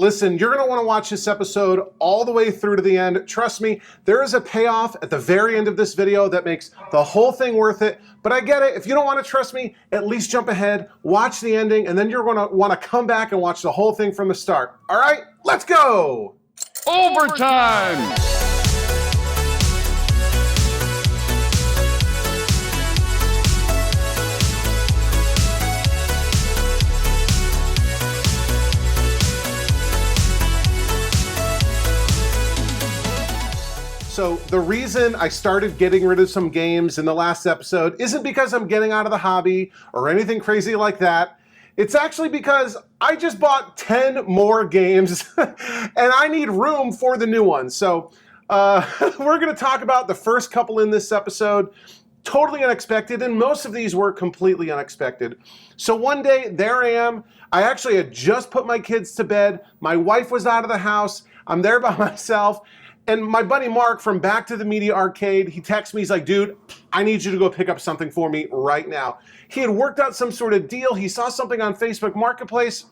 Listen, you're going to want to watch this episode all the way through to the end. Trust me, there is a payoff at the very end of this video that makes the whole thing worth it. But I get it. If you don't want to trust me, at least jump ahead, watch the ending, and then you're going to want to come back and watch the whole thing from the start. All right, let's go! Overtime! So the reason I started getting rid of some games in the last episode isn't because I'm getting out of the hobby or anything crazy like that. It's actually because I just bought 10 more games and I need room for the new ones. So we're going to talk about the first couple in this episode. Totally unexpected, and most of these were completely unexpected. So one day, there I am. I actually had just put my kids to bed. My wife was out of the house. I'm there by myself. And my buddy Mark from Back to the Media Arcade, he texts me, he's like, dude, I need you to go pick up something for me right now. He had worked out some sort of deal. He saw something on Facebook Marketplace,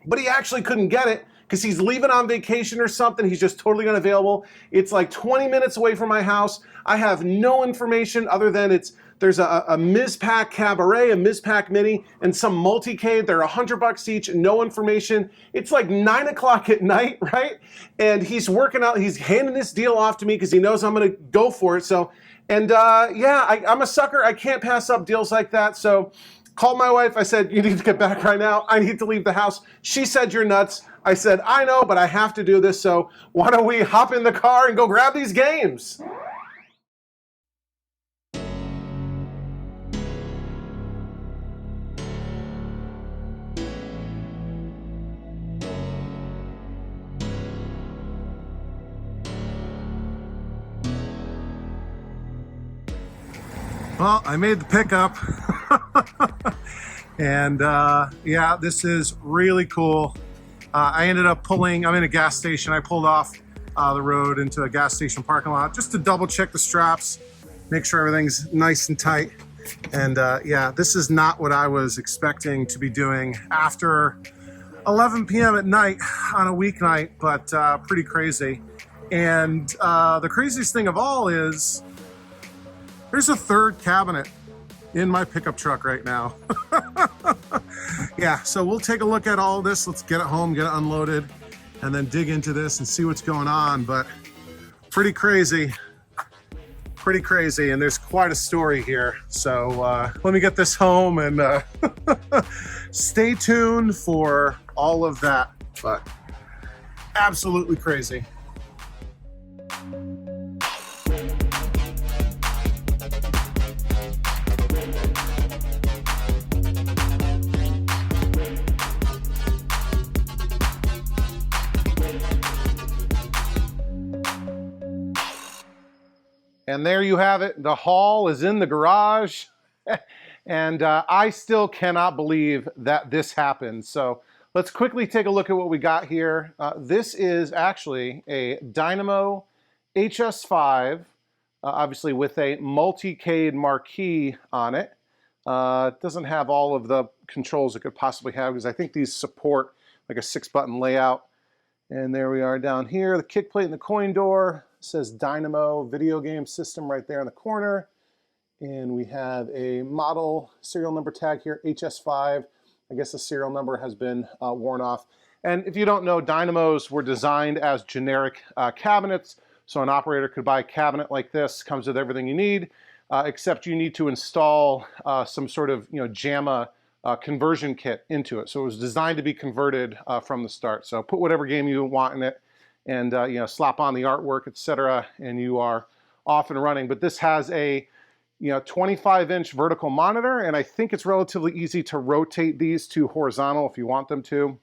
but he actually couldn't get it because he's leaving on vacation or something. He's just totally unavailable. It's like 20 minutes away from my house. I have no information other than there's a Ms. Pac Cabaret, a Ms. Pac Mini, and some multicade. They're $100 each, no information. It's like 9 o'clock at night, right? And he's working out, he's handing this deal off to me because he knows I'm gonna go for it. So, and I'm a sucker. I can't pass up deals like that. So called my wife. I said, you need to get back right now. I need to leave the house. She said, you're nuts. I said, I know, but I have to do this. So why don't we hop in the car and go grab these games? Well, I made the pickup and yeah, this is really cool. I ended up I'm in a gas station. I pulled off the road into a gas station parking lot just to double check the straps, make sure everything's nice and tight. And yeah, this is not what I was expecting to be doing after 11 p.m. at night on a weeknight, but pretty crazy. And the craziest thing of all is there's a third cabinet in my pickup truck right now. Yeah, so we'll take a look at all this. Let's get it home, get it unloaded, and then dig into this and see what's going on. But pretty crazy, and there's quite a story here. So let me get this home and stay tuned for all of that. But absolutely crazy. And there you have it. The haul is in the garage. And I still cannot believe that this happened. So let's quickly take a look at what we got here. This is actually a Dynamo HS5, obviously with a multicade marquee on it. It doesn't have all of the controls it could possibly have because I think these support like a 6-button layout. And there we are down here, the kick plate and the coin door. It says Dynamo video game system right there in the corner. And we have a model serial number tag here, HS5. I guess the serial number has been worn off. And if you don't know, Dynamos were designed as generic cabinets. So an operator could buy a cabinet like this, comes with everything you need, except you need to install some sort of JAMA conversion kit into it. So it was designed to be converted from the start. So put whatever game you want in it and slap on the artwork, etc., and you are off and running. But this has a 25-inch vertical monitor, and I think it's relatively easy to rotate these to horizontal if you want them to.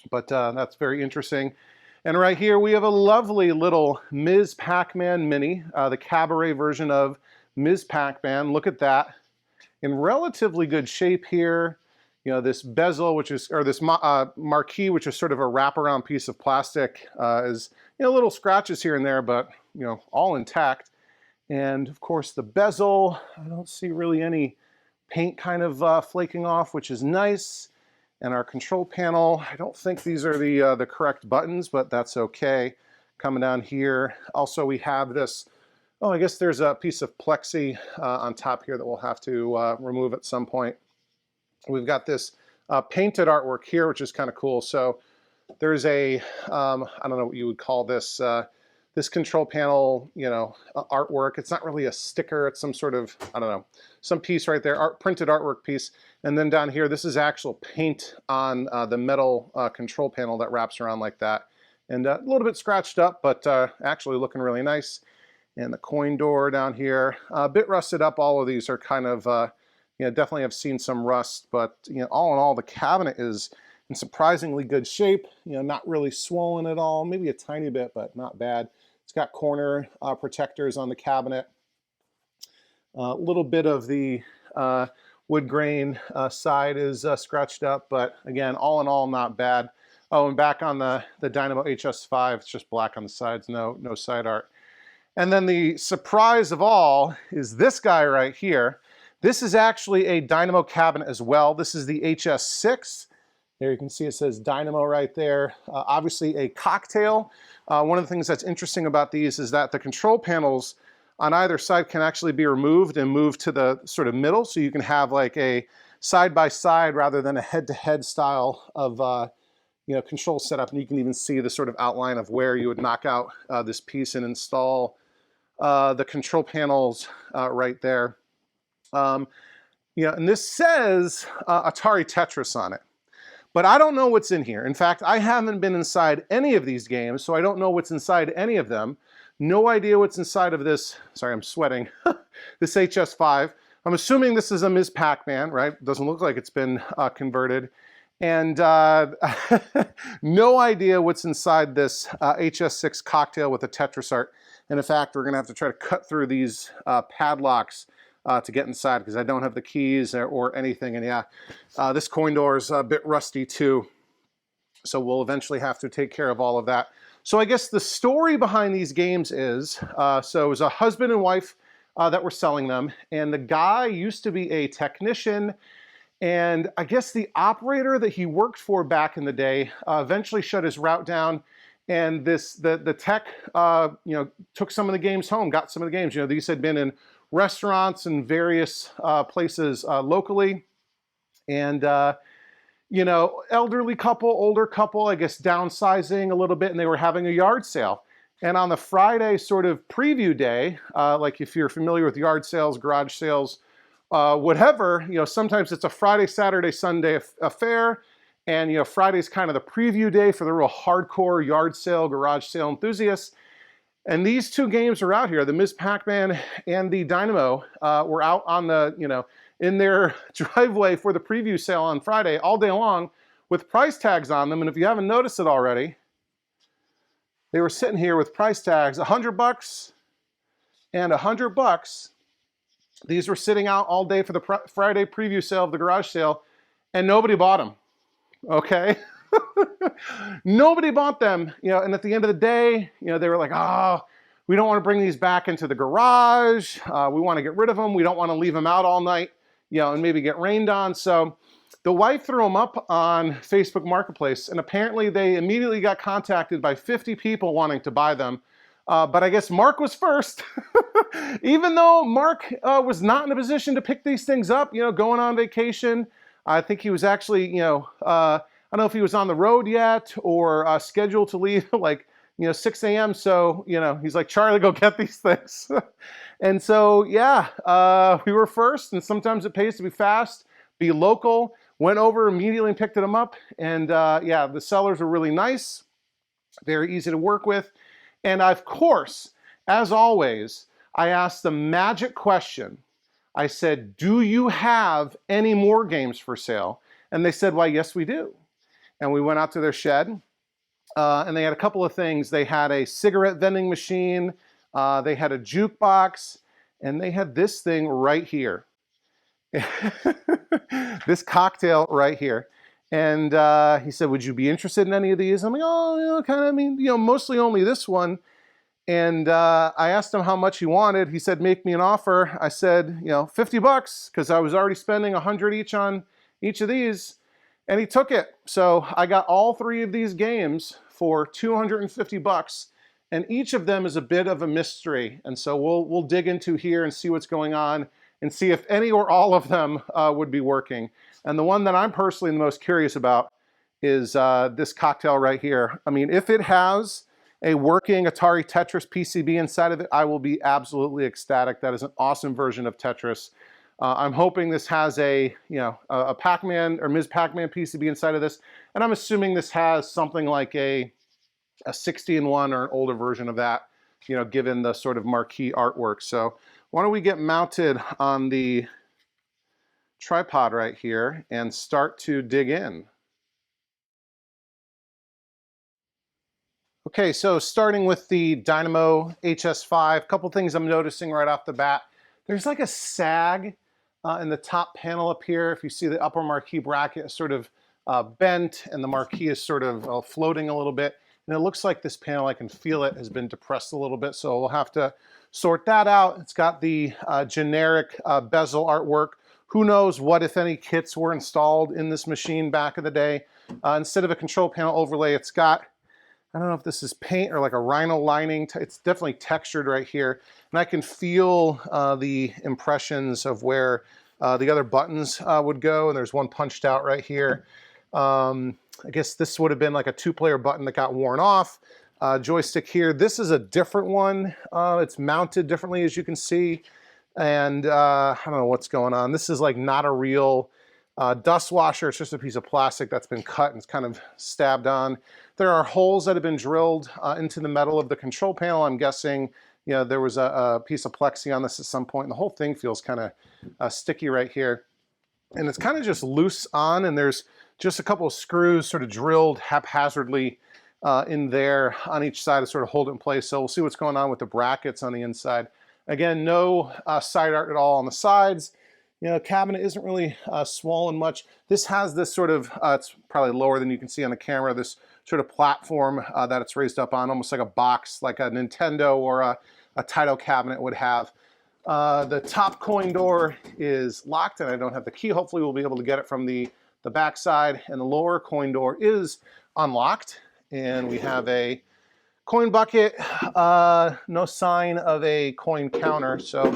But that's very interesting. And right here we have a lovely little Ms. Pac-Man Mini, the cabaret version of Ms. Pac-Man. Look at that. In relatively good shape here. This bezel, this marquee, which is sort of a wraparound piece of plastic, is little scratches here and there, but all intact. And of course the bezel, I don't see really any paint kind of flaking off, which is nice. And our control panel, I don't think these are the correct buttons, but that's okay. Coming down here, also we have this, oh, I guess there's a piece of plexi on top here that we'll have to remove at some point. We've got this painted artwork here, which is kind of cool. So there's a, I don't know what you would call this, this control panel, you know, artwork. It's not really a sticker. It's some sort of, I don't know, some piece right there, printed artwork piece. And then down here, this is actual paint on the metal control panel that wraps around like that. And a little bit scratched up, but actually looking really nice. And the coin door down here, a bit rusted up. All of these are kind of, you know, definitely have seen some rust, but you know, all in all, the cabinet is in surprisingly good shape. You know, not really swollen at all, maybe a tiny bit, but not bad. It's got corner protectors on the cabinet. A little bit of the wood grain side is scratched up, but again, all in all, not bad. Oh, and back on the Dynamo HS5, it's just black on the sides, no side art. And then the surprise of all is this guy right here. This is actually a Dynamo cabinet as well. This is the HS6. There you can see it says Dynamo right there. Obviously a cocktail. One of the things that's interesting about these is that the control panels on either side can actually be removed and moved to the sort of middle. So you can have like a side-by-side rather than a head-to-head style of you know, control setup. And you can even see the sort of outline of where you would knock out this piece and install the control panels right there. You know, and this says Atari Tetris on it. But I don't know what's in here. In fact, I haven't been inside any of these games, so I don't know what's inside any of them. No idea what's inside of this, sorry, I'm sweating, this HS5. I'm assuming this is a Ms. Pac-Man, right? Doesn't look like it's been converted. And no idea what's inside this HS6 cocktail with the Tetris art. And in fact, we're gonna have to try to cut through these padlocks to get inside because I don't have the keys or anything. And yeah, this coin door is a bit rusty too. So we'll eventually have to take care of all of that. So I guess the story behind these games is, so it was a husband and wife that were selling them. And the guy used to be a technician. And I guess the operator that he worked for back in the day eventually shut his route down. And the tech, you know, took some of the games home, got some of the games. You know, these had been in restaurants and various places locally. And, you know, elderly couple, older couple, I guess downsizing a little bit, and they were having a yard sale. And on the Friday sort of preview day, like if you're familiar with yard sales, garage sales, whatever, you know, sometimes it's a Friday, Saturday, Sunday affair. And, you know, Friday's kind of the preview day for the real hardcore yard sale, garage sale enthusiasts. And these two games are out here, the Ms. Pac-Man and the Dynamo, were out on the, you know, in their driveway for the preview sale on Friday all day long with price tags on them. And if you haven't noticed it already, they were sitting here with price tags, $100 and $100. These were sitting out all day for the Friday preview sale of the garage sale, and nobody bought them, okay? Nobody bought them, you know, and at the end of the day, you know, they were like, oh, we don't want to bring these back into the garage. We want to get rid of them. We don't want to leave them out all night, you know, and maybe get rained on. So the wife threw them up on Facebook Marketplace, and apparently they immediately got contacted by 50 people wanting to buy them. But I guess Mark was first. Even though Mark was not in a position to pick these things up, you know, going on vacation. I think he was actually, you know, I don't know if he was on the road yet or scheduled to leave like, you know, 6 a.m. So, you know, he's like, Charlie, go get these things. And so, yeah, we were first, and sometimes it pays to be fast, be local. Went over immediately and picked them up. And yeah, the sellers were really nice, very easy to work with. And of course, as always, I asked the magic question. I said, do you have any more games for sale? And they said, why, yes, we do. And we went out to their shed, and they had a couple of things. They had a cigarette vending machine, they had a jukebox, and they had this thing right here. This cocktail right here. And he said, would you be interested in any of these? I'm like, oh, you know, kind of, I mean, you know, mostly only this one. And I asked him how much he wanted. He said, make me an offer. I said, you know, $50, because I was already spending 100 each on each of these. And he took it. So I got all 3 of these games for $250, and each of them is a bit of a mystery. And so we'll dig into here and see what's going on and see if any or all of them would be working. And the one that I'm personally the most curious about is this cocktail right here. I mean, if it has a working Atari Tetris PCB inside of it, I will be absolutely ecstatic. That is an awesome version of Tetris. I'm hoping this has a Pac-Man or Ms. Pac-Man PCB inside of this, and I'm assuming this has something like a 60-in-1 or an older version of that, given the sort of marquee artwork. So why don't we get mounted on the tripod right here and start to dig in. Okay, so starting with the Dynamo HS5, a couple things I'm noticing right off the bat. There's like a sag in the top panel up here. If you see the upper marquee bracket is sort of bent and the marquee is sort of floating a little bit. And it looks like this panel, I can feel it, has been depressed a little bit, so we'll have to sort that out. It's got the generic bezel artwork. Who knows what, if any, kits were installed in this machine back in the day. Instead of a control panel overlay, it's got, I don't know if this is paint or like a rhino lining. It's definitely textured right here. And I can feel the impressions of where the other buttons would go. And there's one punched out right here. I guess this would have been like a 2-player button that got worn off. Joystick here. This is a different one. It's mounted differently, as you can see. And I don't know what's going on. This is like not a real dust washer. It's just a piece of plastic that's been cut and it's kind of stabbed on. There are holes that have been drilled into the metal of the control panel. I'm guessing, there was a piece of plexi on this at some point. And the whole thing feels kind of sticky right here. And it's kind of just loose on, and there's just a couple of screws sort of drilled haphazardly in there on each side to sort of hold it in place. So we'll see what's going on with the brackets on the inside. Again, no side art at all on the sides. Cabinet isn't really swollen much. This has this sort of, it's probably lower than you can see on the camera, this sort of platform that it's raised up on, almost like a box, like a Nintendo or a Taito cabinet would have. The top coin door is locked and I don't have the key. Hopefully we'll be able to get it from the back side. And the lower coin door is unlocked. And we have a coin bucket, no sign of a coin counter. So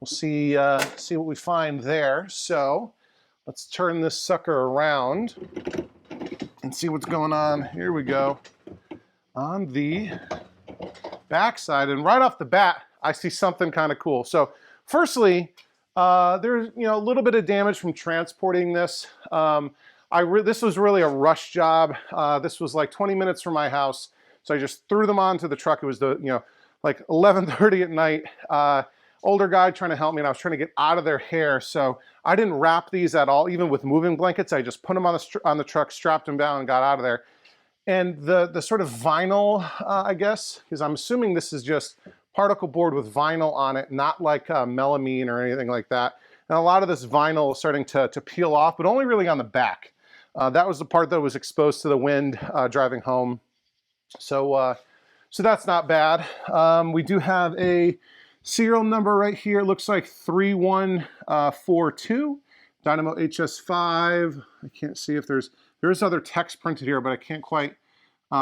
we'll see what we find there. So let's turn this sucker around and see what's going on. Here we go. On the back side, and right off the bat, I see something kind of cool. So firstly, there's a little bit of damage from transporting this. This was really a rush job. This was like 20 minutes from my house. So I just threw them onto the truck. It was like 11:30 at night. Older guy trying to help me, and I was trying to get out of their hair. So I didn't wrap these at all, even with moving blankets. I just put them on the truck, strapped them down, and got out of there. And the sort of vinyl, I guess, because I'm assuming this is just particle board with vinyl on it, not like melamine or anything like that. And a lot of this vinyl is starting to peel off, but only really on the back. That was the part that was exposed to the wind driving home. So that's not bad. We do have a serial number right here. It looks like 3142, Dynamo HS5. I can't see if there's other text printed here, but I can't quite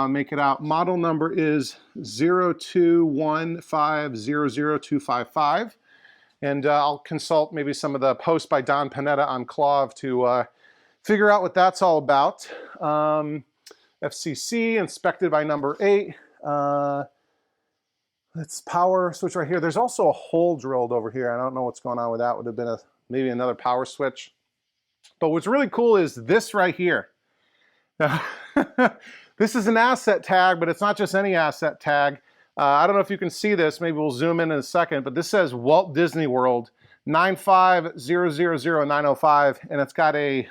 make it out. Model number is 021500255. And I'll consult maybe some of the posts by Don Panetta on Clav to figure out what that's all about. FCC, inspected by number 8. That's power switch right here. There's also a hole drilled over here. I don't know what's going on with that. Would have been maybe another power switch. But what's really cool is this right here. This is an asset tag, but it's not just any asset tag. I don't know if you can see this. Maybe we'll zoom in a second. But this says Walt Disney World 950000905, and it's got a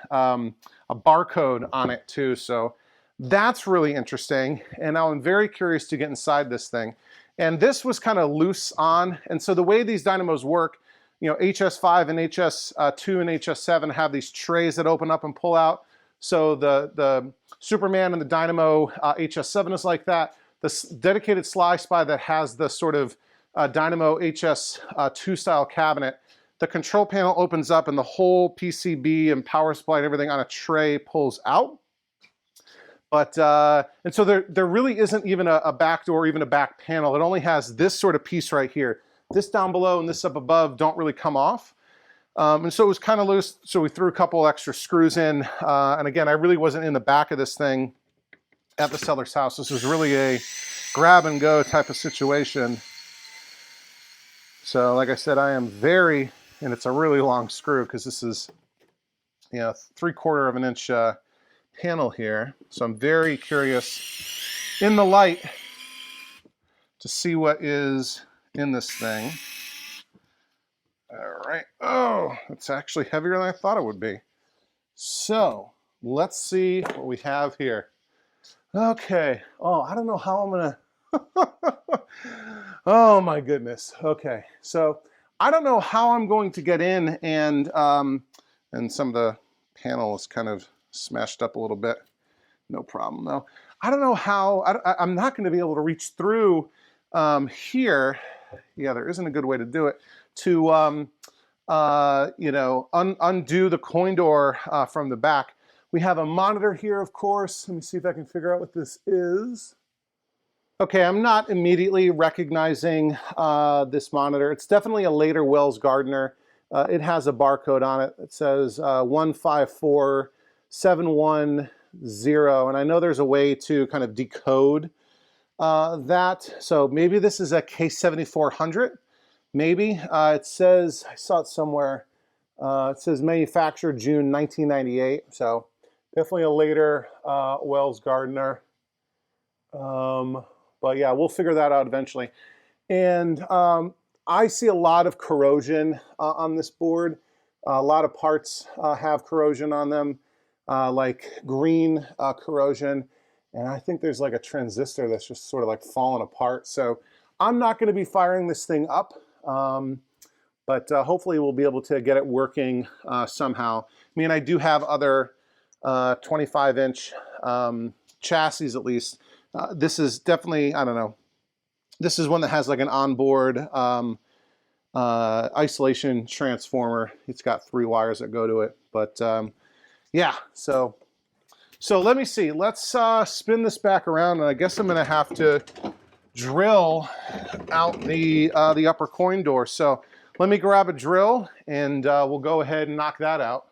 barcode on it too. So that's really interesting. And now I'm very curious to get inside this thing. And this was kind of loose on. And so the way these dynamos work, HS5 and HS2 and HS7 have these trays that open up and pull out. So the Superman and the Dynamo HS7 is like that. This dedicated Sly Spy that has the sort of Dynamo HS2 style cabinet, the control panel opens up and the whole PCB and power supply and everything on a tray pulls out. But, and so there really isn't even a back door or even a back panel. It only has this sort of piece right here. This down below and this up above don't really come off. And so it was kind of loose, so we threw a couple extra screws in. And again, I really wasn't in the back of this thing at the seller's house. This was really a grab and go type of situation. So like I said, I am very, and it's a really long screw because this is, you know, 3/4 of an inch panel here. So I'm very curious in the light to see what is in this thing. All right. Oh, it's actually heavier than I thought it would be. So let's see what we have here. Okay. Oh, I don't know how I'm gonna. Oh my goodness. Okay. So I don't know how I'm going to get in, and some of the panel is kind of smashed up a little bit. No problem though. I don't know how. I'm not going to be able to reach through here. Yeah, there isn't a good way to do it. To you know, undo the coin door from the back. We have a monitor here, of course. Let me see if I can figure out what this is. Okay, I'm not immediately recognizing this monitor. It's definitely a later Wells Gardner. It has a barcode on it. It says 154710, and I know there's a way to kind of decode that. So maybe this is a K7400. Maybe. It says, I saw it somewhere, it says manufactured June 1998, so definitely a later Wells Gardner. But yeah, we'll figure that out eventually. And I see a lot of corrosion on this board. A lot of parts have corrosion on them, like green corrosion. And I think there's like a transistor that's just sort of like falling apart. So I'm not going to be firing this thing up. But hopefully we'll be able to get it working somehow. I mean, I do have other 25-inch chassis at least. This is definitely, I don't know, this is one that has like an onboard isolation transformer. It's got 3 wires that go to it. But yeah, so let me see. Let's spin this back around, and I guess I'm going to have to drill out the upper coin door. So let me grab a drill, and we'll go ahead and knock that out.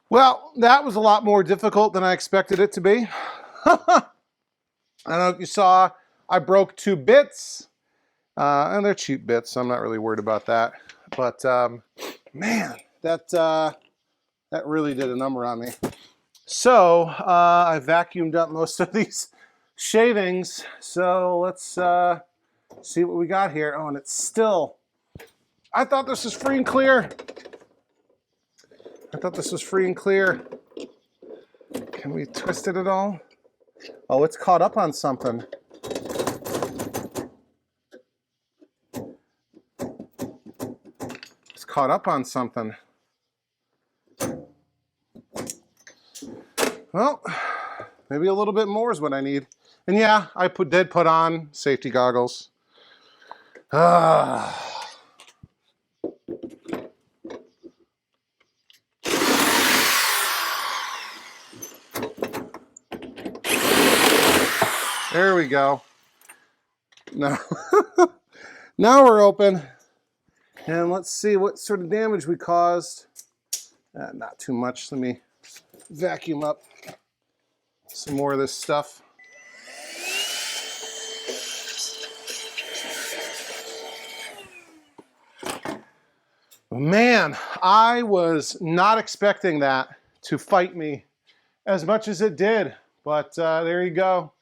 Well, that was a lot more difficult than I expected it to be. I don't know if you saw, I broke 2 bits, and they're cheap bits, so I'm not really worried about that. But man, that really did a number on me. So I vacuumed up most of these shavings. So let's see what we got here. Oh, and it's still, I thought this was free and clear. I thought this was free and clear. Can we twist it at all? Oh, it's caught up on something. It's caught up on something. Well, maybe a little bit more is what I need. And yeah, I did put on safety goggles. There we go. Now, now we're open. And let's see what sort of damage we caused. Not too much. Let me vacuum up some more of this stuff. Man, I was not expecting that to fight me as much as it did. But there you go.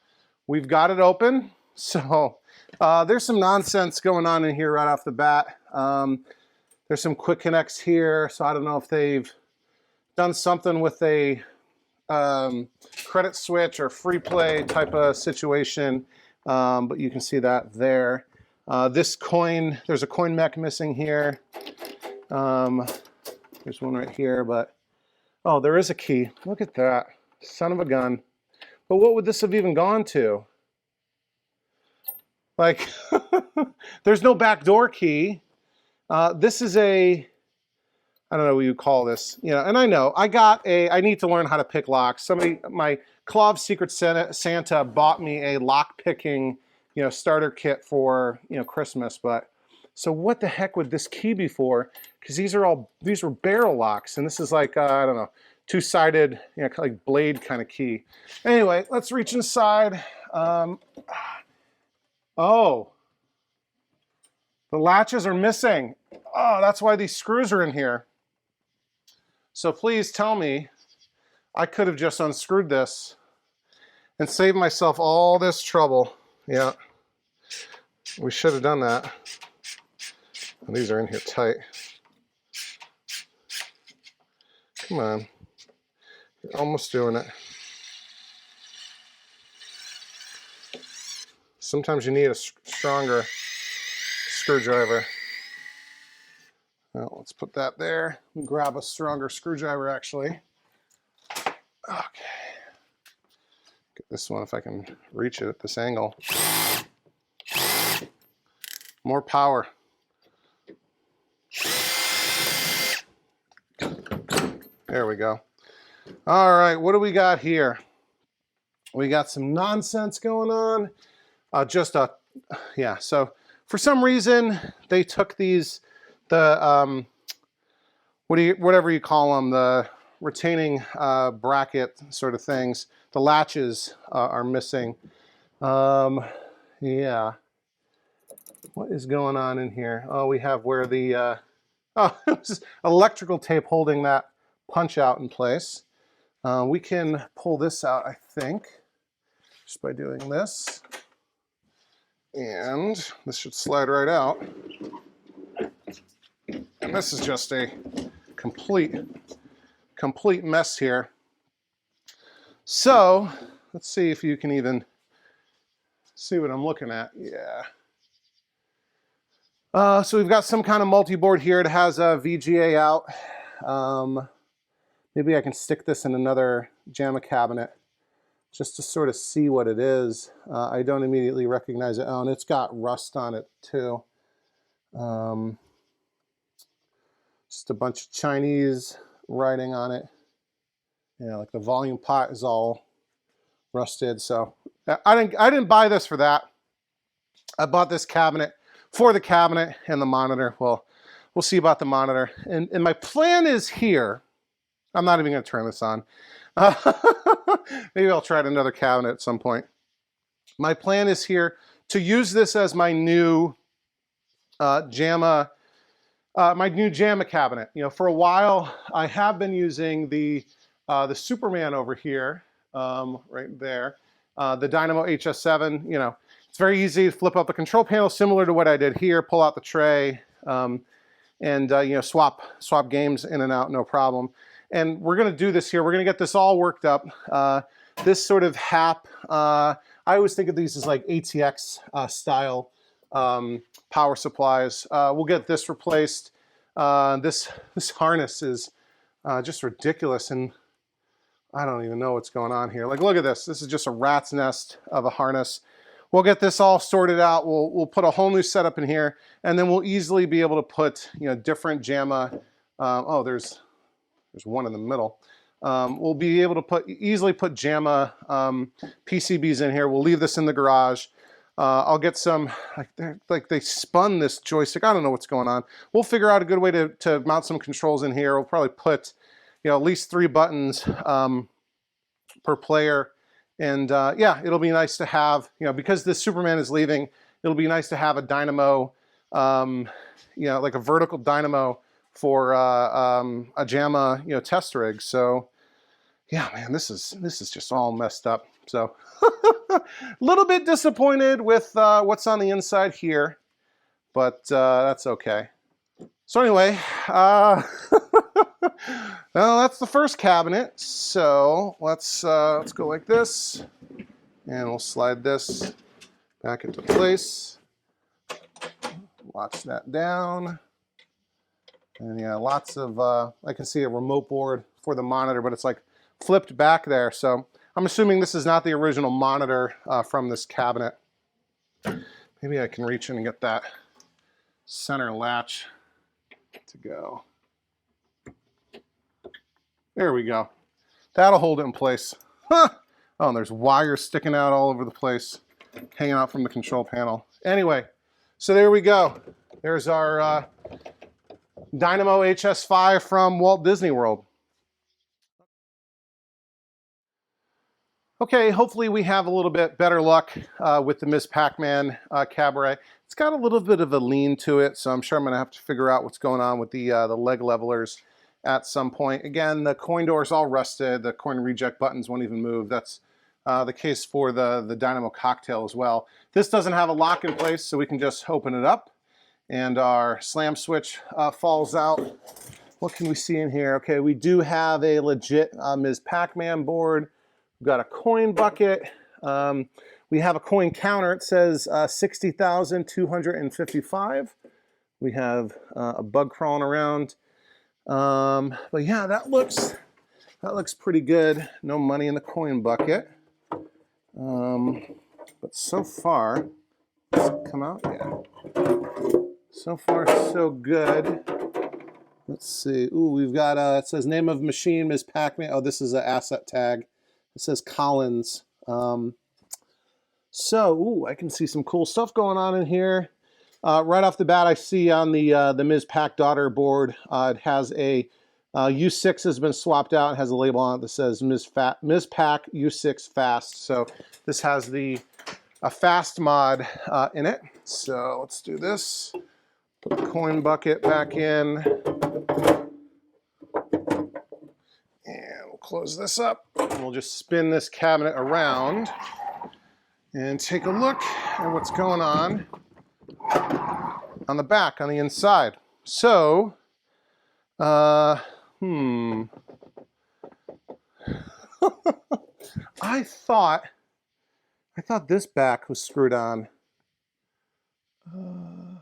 We've got it open. So there's some nonsense going on in here right off the bat. There's some quick connects here. So I don't know if they've done something with a credit switch or free play type of situation. But you can see that there. This coin, there's a coin mech missing here. There's one right here, but oh, there is a key. Look at that. Son of a gun. But what would this have even gone to? Like, there's no backdoor key. This is a, I don't know what you call this, you know, and I know, I need to learn how to pick locks. My Claw's Secret Santa bought me a lock picking, you know, starter kit for, you know, Christmas, but, so what the heck would this key be for? Because these were barrel locks, and this is like, I don't know, two-sided, you know, like blade kind of key. Anyway, let's reach inside. Oh, the latches are missing. Oh, that's why these screws are in here. So please tell me I could have just unscrewed this and saved myself all this trouble. Yeah, we should have done that. And these are in here tight. Come on, you're almost doing it. Sometimes you need a stronger screwdriver. Well, let's put that there. Grab a stronger screwdriver, actually. Okay. Get this one if I can reach it at this angle. More power. There we go. All right, what do we got here? We got some nonsense going on. Yeah, so for some reason, they took these, whatever you call them, the retaining bracket sort of things. The latches are missing. Yeah. What is going on in here? Oh, we have where the, oh, it was electrical tape holding that punch out in place. We can pull this out, I think, just by doing this. And this should slide right out. And this is just a complete mess here. So let's see if you can even see what I'm looking at. Yeah. So we've got some kind of multi-board here. It has a VGA out. Maybe I can stick this in another JAMA cabinet just to sort of see what it is. I don't immediately recognize it. Oh, and it's got rust on it too. Just a bunch of Chinese writing on it. You know, like the volume pot is all rusted. So I didn't buy this for that. I bought this cabinet for the cabinet and the monitor. Well, we'll see about the monitor. And my plan is here. I'm not even going to turn this on. Maybe I'll try another cabinet at some point. My plan is here to use this as my new JAMA cabinet. You know, for a while I have been using the Superman over here, right there, the Dynamo HS7. You know, it's very easy to flip up the control panel, similar to what I did here. Pull out the tray, and you know, swap games in and out, no problem. And we're going to do this here. We're going to get this all worked up. This sort of HAP, I always think of these as like ATX style power supplies. We'll get this replaced. This harness is just ridiculous, and I don't even know what's going on here. Like, look at this. This is just a rat's nest of a harness. We'll get this all sorted out. We'll put a whole new setup in here, and then we'll easily be able to put, you know, different JAMA. Oh, there's one in the middle. We'll be able to easily put JAMA PCBs in here. We'll leave this in the garage. I'll get some, like they spun this joystick. I don't know what's going on. We'll figure out a good way to mount some controls in here. We'll probably put, you know, at least 3 buttons per player. And yeah, it'll be nice to have, you know, because this Superman is leaving, it'll be nice to have a dynamo, you know, like a vertical dynamo for a JAMA, you know, test rig. So yeah, man, this is just all messed up. So a little bit disappointed with what's on the inside here, but that's okay. So anyway, well, that's the first cabinet. So let's go like this, and we'll slide this back into place. Watch that down. And yeah, lots of, I can see a remote board for the monitor, but it's like flipped back there. So I'm assuming this is not the original monitor from this cabinet. Maybe I can reach in and get that center latch to go. There we go. That'll hold it in place. Huh. Oh, and there's wires sticking out all over the place, hanging out from the control panel. Anyway, so there we go. There's our Dynamo HS5 from Walt Disney World. Okay, hopefully we have a little bit better luck with the Ms. Pac-Man cabaret. It's got a little bit of a lean to it, so I'm sure I'm going to have to figure out what's going on with the leg levelers at some point. Again, the coin door is all rusted. The coin reject buttons won't even move. That's the case for the Dynamo cocktail as well. This doesn't have a lock in place, so we can just open it up, and our slam switch falls out. What can we see in here? Okay, we do have a legit Ms. Pac-Man board. We've got a coin bucket. We have a coin counter. It says 60,255. We have a bug crawling around. But yeah, that looks pretty good. No money in the coin bucket. But so far, come out, yeah. So far, so good. Let's see. Ooh, we've got it says name of machine, Ms. Pac-Man. Oh, this is an asset tag. It says Collins. Ooh, I can see some cool stuff going on in here. Right off the bat, I see on the Ms. Pac daughter board, it has a U6 has been swapped out. It has a label on it that says Ms. Pac U6 Fast. So this has a fast mod in it. So let's do this. Put the coin bucket back in. And we'll close this up. And we'll just spin this cabinet around and take a look at what's going on the back, on the inside. So, I thought this back was screwed on. Let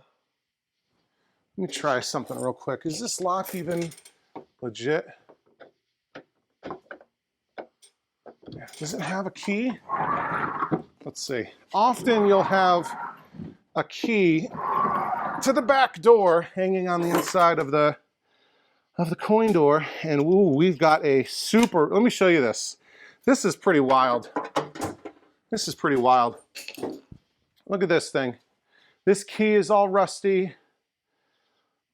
me try something real quick. Is this lock even legit? Does it have a key? Let's see. Often you'll have a key to the back door hanging on the inside of the coin door, and ooh, we've got a super. Let me show you this. This is pretty wild. This is pretty wild. Look at this thing. This key is all rusty.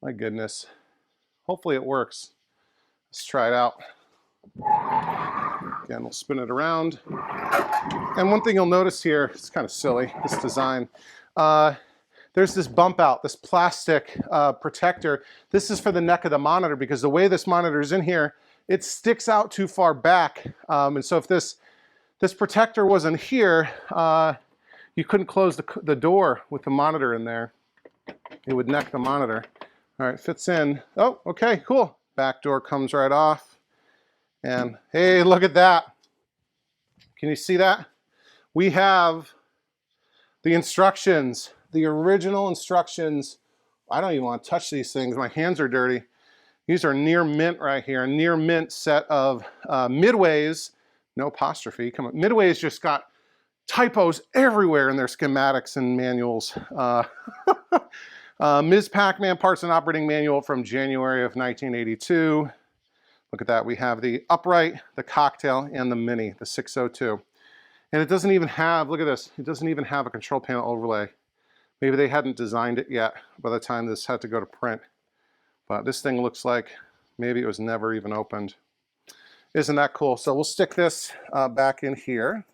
My goodness. Hopefully it works. Let's try it out. Again, we'll spin it around. And one thing you'll notice here, it's kind of silly, this design. There's this bump out, this plastic protector. This is for the neck of the monitor because the way this monitor is in here, it sticks out too far back. And so if this protector wasn't here, you couldn't close the door with the monitor in there. It would neck the monitor. All right, fits in. Oh, okay, cool. Back door comes right off. And hey, look at that. Can you see that? We have the instructions, the original instructions. I don't even want to touch these things. My hands are dirty. These are near mint right here, a near mint set of Midways, no apostrophe. Come on, Midways just got typos everywhere in their schematics and manuals. Ms. Pac-Man Parts and Operating Manual from January of 1982. Look at that. We have the upright, the cocktail, and the mini, the 602. And it doesn't even have, look at this, it doesn't even have a control panel overlay. Maybe they hadn't designed it yet by the time this had to go to print. But this thing looks like maybe it was never even opened. Isn't that cool? So we'll stick this back in here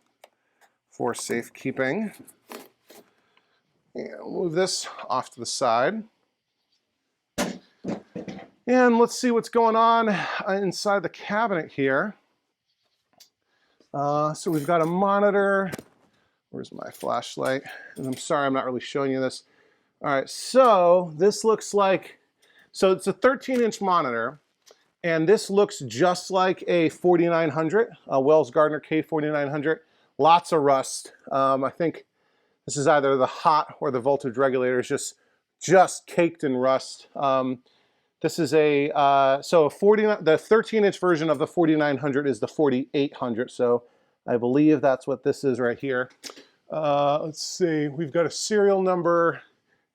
for safekeeping. And we'll move this off to the side. And let's see what's going on inside the cabinet here. So we've got a monitor. Where's my flashlight? And I'm sorry, I'm not really showing you this. All right, so this looks like, so it's a 13-inch monitor, and this looks just like a 4900, a Wells Gardner K4900. Lots of rust. I think this is either the hot or the voltage regulator is just caked in rust. This is the 13-inch version of the 4900 is the 4800. So I believe that's what this is right here. Let's see, we've got a serial number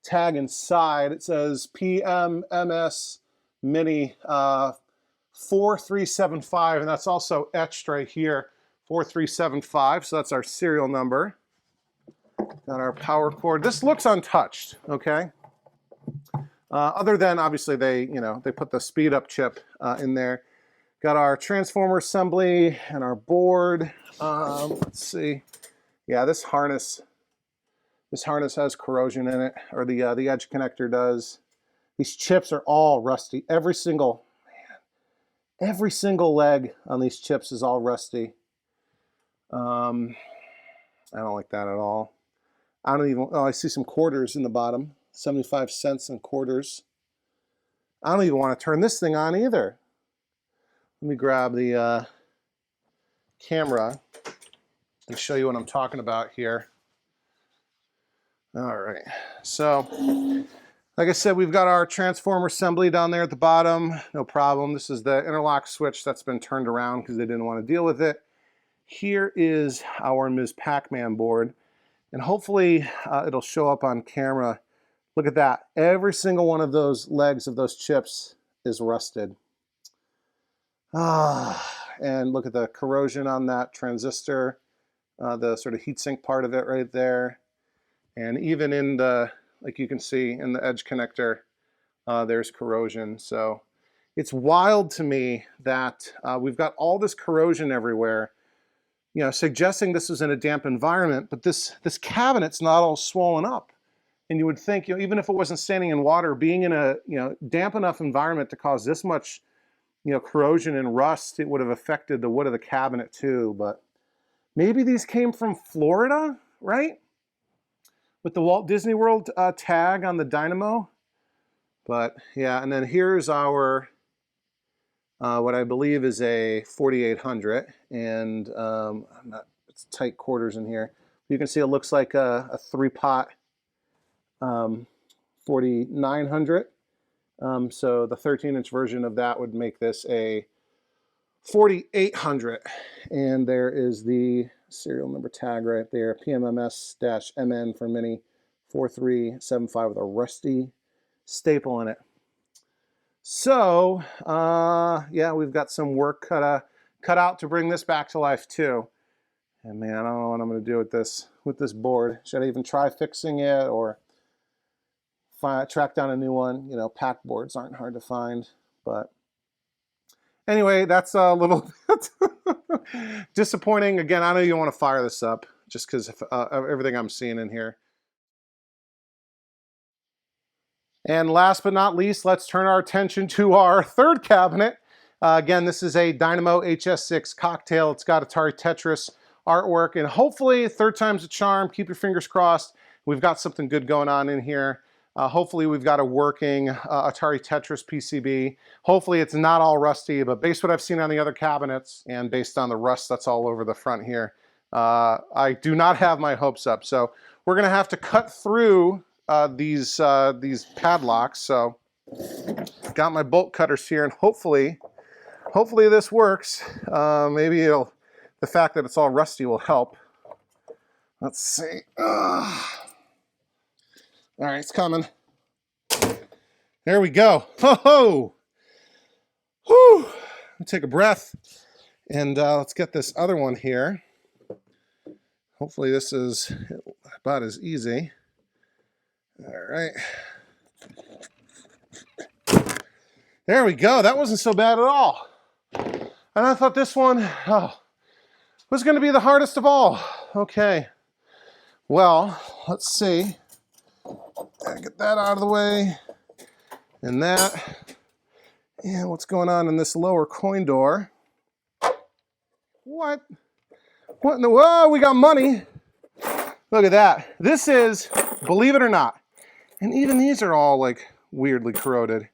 tag inside. It says PMMS Mini 4375, and that's also etched right here, 4375, so that's our serial number. Got our power cord. This looks untouched, okay? Other than, obviously, they put the speed up chip in there. Got our transformer assembly and our board. Let's see. Yeah, this harness has corrosion in it, or the edge connector does. These chips are all rusty. Every single leg on these chips is all rusty. I don't like that at all. I see some quarters in the bottom, 75 cents and quarters. I don't even want to turn this thing on either. Let me grab the camera and show you what I'm talking about here. All right, so like I said, we've got our transformer assembly down there at the bottom, no problem. This is the interlock switch that's been turned around because they didn't want to deal with it. Here is our Ms. Pac-Man board, and hopefully it'll show up on camera. Look at that. Every single one of those legs of those chips is rusted. And look at the corrosion on that transistor, the sort of heatsink part of it right there. And even in the, like you can see in the edge connector, there's corrosion. So it's wild to me that we've got all this corrosion everywhere, suggesting this was in a damp environment, but this cabinet's not all swollen up. And you would think, even if it wasn't standing in water, being in a damp enough environment to cause this much corrosion and rust, it would have affected the wood of the cabinet too. But maybe these came from Florida, right? With the Walt Disney World tag on the Dynamo. But yeah, and then here's our, what I believe is a 4800, and it's tight quarters in here. You can see it looks like a 3-pot 4900. So the 13-inch version of that would make this a 4800. And there is the serial number tag right there, PMMS-MN for Mini 4375 with a rusty staple in it. So, yeah, we've got some work cut out to bring this back to life too. And man, I don't know what I'm going to do with this board. Should I even try fixing it or track down a new one? Pack boards aren't hard to find, but anyway, that's a little bit disappointing. Again, I know you want to fire this up just because of everything I'm seeing in here. And last but not least, let's turn our attention to our third cabinet. Again, this is a Dynamo HS6 cocktail. It's got Atari Tetris artwork, and hopefully, third time's a charm. Keep your fingers crossed. We've got something good going on in here. Hopefully we've got a working Atari Tetris PCB. Hopefully it's not all rusty, but based on what I've seen on the other cabinets and based on the rust that's all over the front here, I do not have my hopes up. So we're gonna have to cut through these padlocks. So got my bolt cutters here, and hopefully this works. Maybe the fact that it's all rusty will help. Let's see. All right, it's coming. There we go. Ho ho! Whew! Let me take a breath, and let's get this other one here. Hopefully this is about as easy. All right. There we go. That wasn't so bad at all. And I thought this one was going to be the hardest of all. Okay. Well, let's see. Get that out of the way. And that. And what's going on in this lower coin door? What? What in the, whoa, we got money. Look at that. This is, believe it or not, and even these are all like weirdly corroded.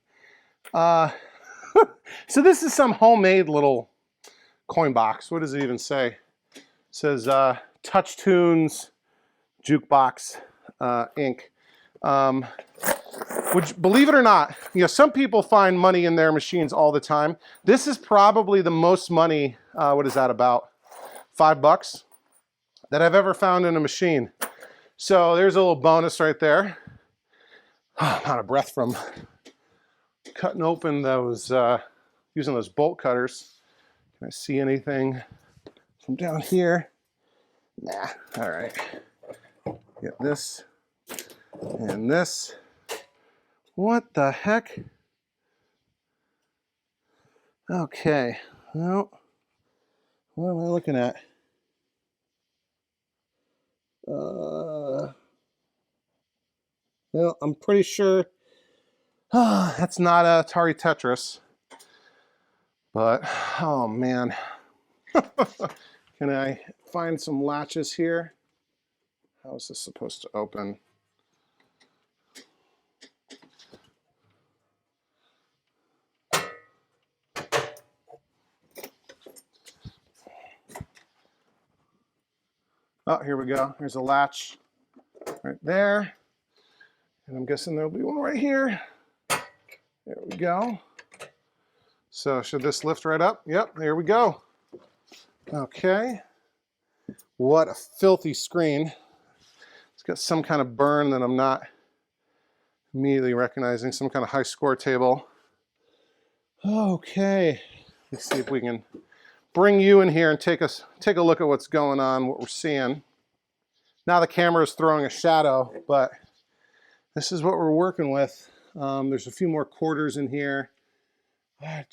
So this is some homemade little coin box. What does it even say? It says Touch Tunes Jukebox Inc. Which, believe it or not, some people find money in their machines all the time. This is probably the most money, what is that, about $5 that I've ever found in a machine. So there's a little bonus right there. I'm out of breath from cutting open those, using those bolt cutters. Can I see anything from down here? Nah, all right. Get this and this. What the heck? Okay, well, what am I looking at? Well, I'm pretty sure that's not Atari Tetris. But, oh man. Can I find some latches here? How is this supposed to open? Oh, here we go. There's a latch right there. And I'm guessing there'll be one right here. There we go. So should this lift right up? Yep, there we go. Okay. What a filthy screen. It's got some kind of burn that I'm not immediately recognizing, some kind of high score table. Okay. Let's see if we can bring you in here and take a look at what's going on, what we're seeing. Now the camera is throwing a shadow, but this is what we're working with. There's a few more quarters in here. What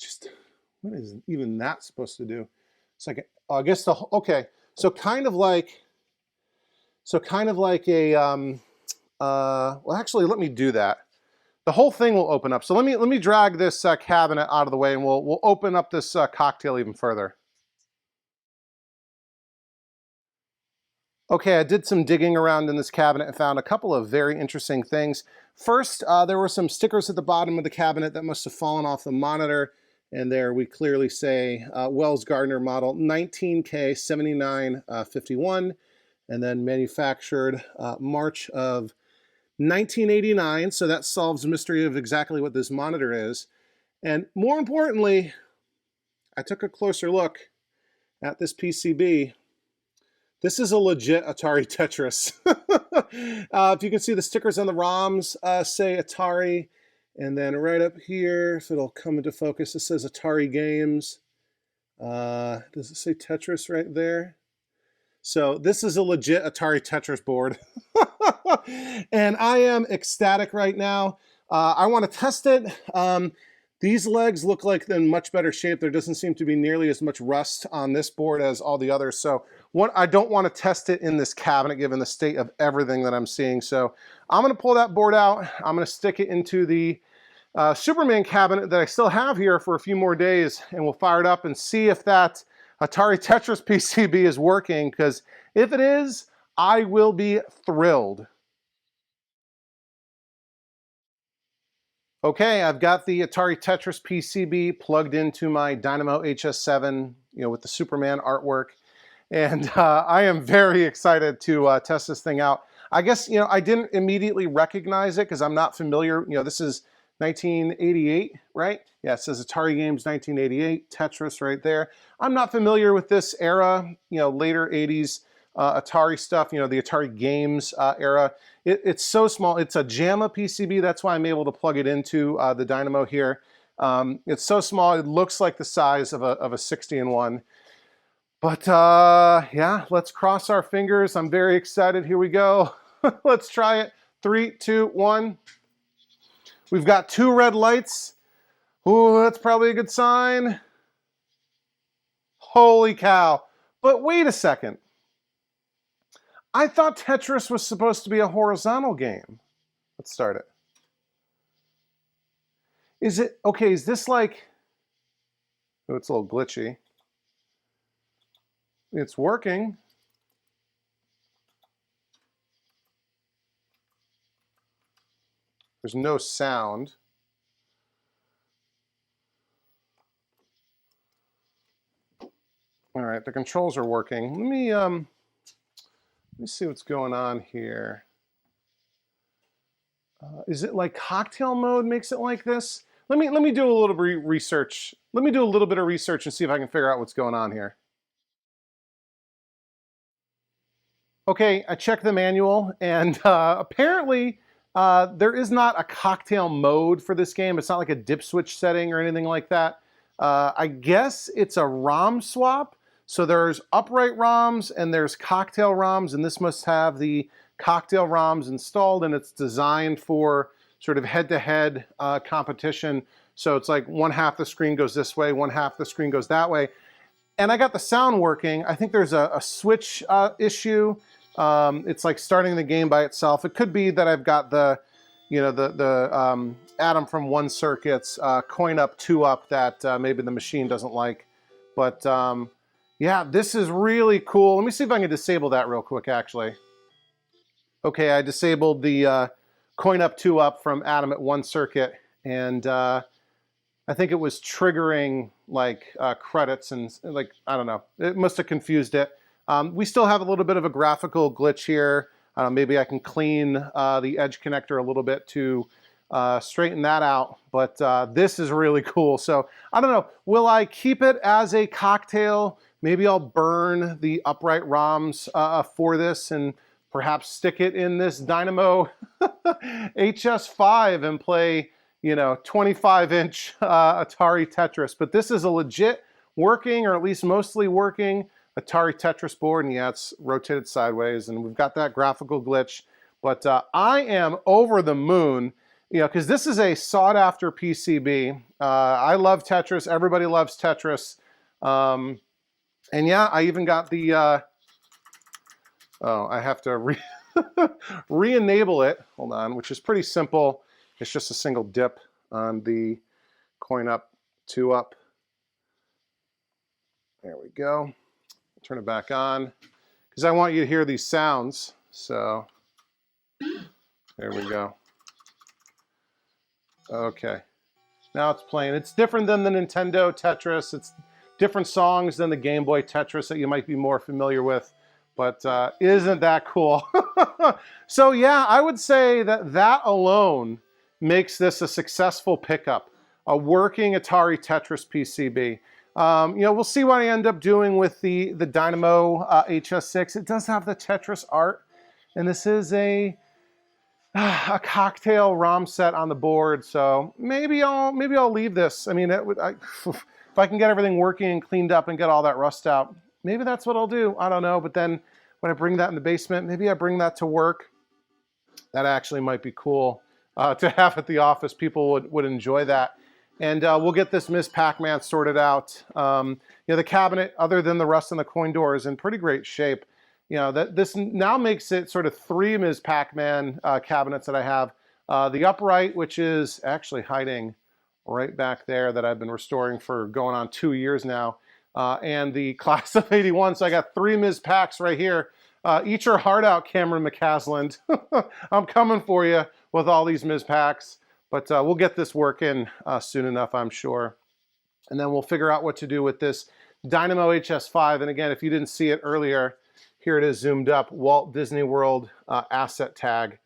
is even that supposed to do? It's like, I guess okay. So kind of like a, well, actually, let me do that. The whole thing will open up. So let me drag this cabinet out of the way, and we'll open up this cocktail even further. Okay, I did some digging around in this cabinet and found a couple of very interesting things. First, there were some stickers at the bottom of the cabinet that must have fallen off the monitor. And there we clearly say Wells Gardner model 19K7951, and then manufactured March of 1989. So that solves the mystery of exactly what this monitor is. And more importantly, I took a closer look at this PCB. This is a legit Atari Tetris. If you can see the stickers on the ROMs say Atari, and then right up here, if it'll come into focus, it says Atari Games. Does it say Tetris right there? So this is a legit Atari Tetris board. And I am ecstatic right now. I want to test it. These legs look like they're in much better shape. There doesn't seem to be nearly as much rust on this board as all the others. So I don't want to test it in this cabinet given the state of everything that I'm seeing. So I'm going to pull that board out. I'm going to stick it into the Superman cabinet that I still have here for a few more days, and we'll fire it up and see if that Atari Tetris PCB is working, because if it is, I will be thrilled. Okay, I've got the Atari Tetris PCB plugged into my Dynamo HS7, with the Superman artwork. And I am very excited to test this thing out. I guess, I didn't immediately recognize it because I'm not familiar. This is 1988, right? Yeah, it says Atari Games 1988, Tetris right there. I'm not familiar with this era, later 80s Atari stuff, the Atari Games era. It's so small. It's a JAMA PCB. That's why I'm able to plug it into the Dynamo here. It's so small, it looks like the size of a 60-in-1. But yeah, let's cross our fingers. I'm very excited. Here we go. Let's try it. 3, 2, 1. We've got 2 red lights. Ooh, that's probably a good sign. Holy cow. But wait a second. I thought Tetris was supposed to be a horizontal game. Let's start it. Is it, okay, is this like, oh, it's a little glitchy. It's working. There's no sound. All right, the controls are working. Let me see what's going on here. Is it like cocktail mode makes it like this? Let me do a little research. Let me do a little bit of research and see if I can figure out what's going on here. Okay, I checked the manual, and apparently there is not a cocktail mode for this game. It's not like a dip switch setting or anything like that. I guess it's a ROM swap. So there's upright ROMs and there's cocktail ROMs, and this must have the cocktail ROMs installed, and it's designed for sort of head-to-head competition. So it's like one half the screen goes this way, one half the screen goes that way. And I got the sound working. I think there's a switch issue. It's like starting the game by itself. It could be that I've got the, you know, the Atom from One Circuit's coin up, two up that maybe the machine doesn't like. But yeah, this is really cool. Let me see if I can disable that real quick, actually. Okay, I disabled the coin up, two up from Atom at One Circuit, and I think it was triggering like credits and like, I don't know, it must have confused it. We still have a little bit of a graphical glitch here. Maybe I can clean the edge connector a little bit to straighten that out, but this is really cool. So I don't know, will I keep it as a cocktail? Maybe I'll burn the upright ROMs for this and perhaps stick it in this Dynamo HS5 and play, you know, 25-inch Atari Tetris. But this is a legit working, or at least mostly working, Atari Tetris board, and yeah, it's rotated sideways, and we've got that graphical glitch. But I am over the moon, you know, because this is a sought-after PCB. I love Tetris. Everybody loves Tetris. And yeah, I even got the, oh, I have to re-enable it. Hold on, which is pretty simple. It's just a single dip on the coin up, two up. There we go. Turn it back on because I want you to hear these sounds. So there we go. Okay, now it's playing. It's different than the Nintendo Tetris. It's different songs than the Game Boy Tetris that you might be more familiar with. But isn't that cool? So yeah, I would say that alone makes this a successful pickup, a working Atari Tetris PCB. You know, we'll see what I end up doing with the Dynamo HS6. It does have the Tetris art, and this is a cocktail ROM set on the board. So maybe I'll leave this. I mean, if I can get everything working and cleaned up and get all that rust out, maybe that's what I'll do. I don't know. But then when I bring that in the basement, maybe I bring that to work. That actually might be cool to have at the office. People would enjoy that. And we'll get this Ms. Pac-Man sorted out. You know, the cabinet, other than the rust on the coin door, is in pretty great shape. You know, this now makes it sort of three Ms. Pac-Man cabinets that I have. The upright, which is actually hiding right back there, that I've been restoring for going on 2 years now. And the class of '81. So I got three Ms. Pacs right here. Eat your heart out, Cameron McCasland. I'm coming for you with all these Ms. Pacs. But we'll get this working soon enough, I'm sure. And then we'll figure out what to do with this Dynamo HS5. And again, if you didn't see it earlier, here it is zoomed up, Walt Disney World asset tag,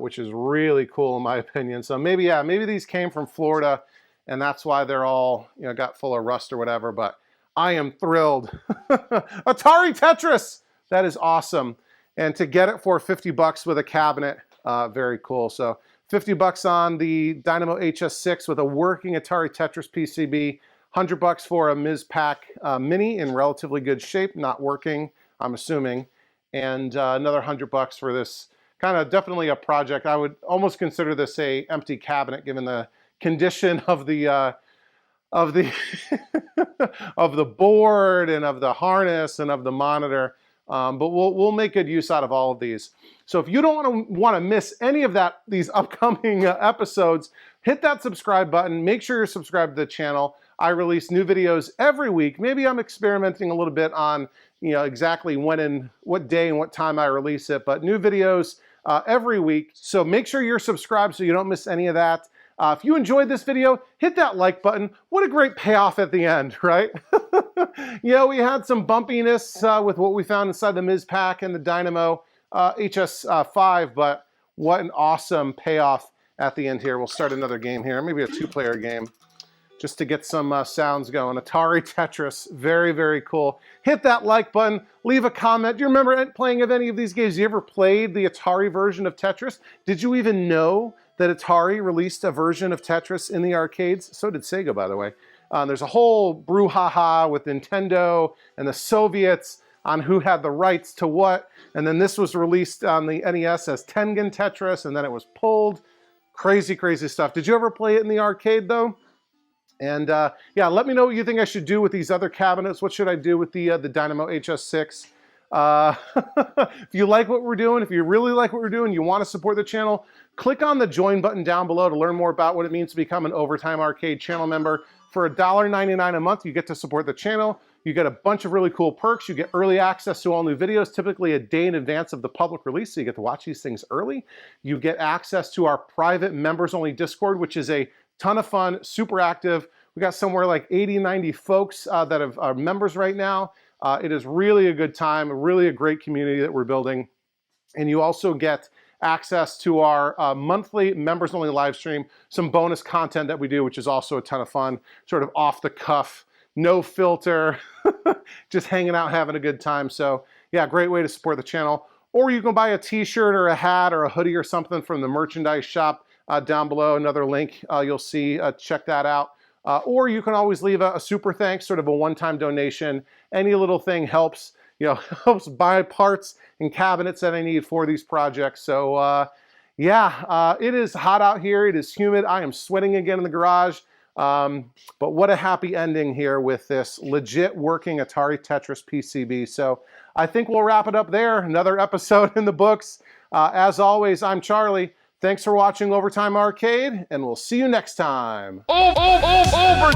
which is really cool in my opinion. So maybe, yeah, maybe these came from Florida and that's why they're all, you know, got full of rust or whatever. But I am thrilled. Atari Tetris! That is awesome. And to get it for 50 bucks with a cabinet, very cool. So 50 bucks on the Dynamo HS6 with a working Atari Tetris PCB, 100 bucks for a Ms. Pac Mini in relatively good shape, not working, I'm assuming, and another 100 bucks for this kind of definitely a project. I would almost consider this a empty cabinet given the condition of the of the board and of the harness and of the monitor. But we'll make good use out of all of these. So if you don't want to miss any of these upcoming episodes, hit that subscribe button. Make sure you're subscribed to the channel. I release new videos every week. Maybe I'm experimenting a little bit on, you know, exactly when and what day and what time I release it, but new videos every week. So make sure you're subscribed so you don't miss any of that. If you enjoyed this video, hit that like button. What a great payoff at the end, right? You know, we had some bumpiness with what we found inside the Ms. Pac and the Dynamo HS5, but what an awesome payoff at the end here. We'll start another game here, maybe a two-player game. just to get some sounds going. Atari Tetris, very, very cool. Hit that like button, leave a comment. Do you remember playing of any of these games? You ever played the Atari version of Tetris? Did you even know that Atari released a version of Tetris in the arcades? So did Sega, by the way. There's a whole brouhaha with Nintendo and the Soviets on who had the rights to what. And then this was released on the NES as Tengen Tetris, and then it was pulled. Crazy, crazy stuff. Did you ever play it in the arcade, though? And yeah, let me know what you think I should do with these other cabinets. What should I do with the Dynamo HS6? If you like what we're doing, if you really like what we're doing, you want to support the channel, click on the join button down below to learn more about what it means to become an Overtime Arcade channel member. For $1.99 a month, you get to support the channel. You get a bunch of really cool perks. You get early access to all new videos, typically a day in advance of the public release, so you get to watch these things early. You get access to our private members-only Discord, which is a ton of fun, super active. We got somewhere like 80, 90 folks that are members right now. It is really a good time, really a great community that we're building. And you also get access to our monthly members-only live stream, some bonus content that we do, which is also a ton of fun, sort of off the cuff, no filter, just hanging out, having a good time. So yeah, great way to support the channel. Or you can buy a t-shirt or a hat or a hoodie or something from the merchandise shop down below. Another link you'll see, check that out. Or you can always leave a super thanks, sort of a one-time donation. Any little thing helps, you know, helps buy parts and cabinets that I need for these projects. So yeah, it is hot out here. It is humid. I am sweating again in the garage. But what a happy ending here with this legit working Atari Tetris PCB. So I think we'll wrap it up there. Another episode in the books. As always, I'm Charlie. Thanks for watching Overtime Arcade, and we'll see you next time. Overtime!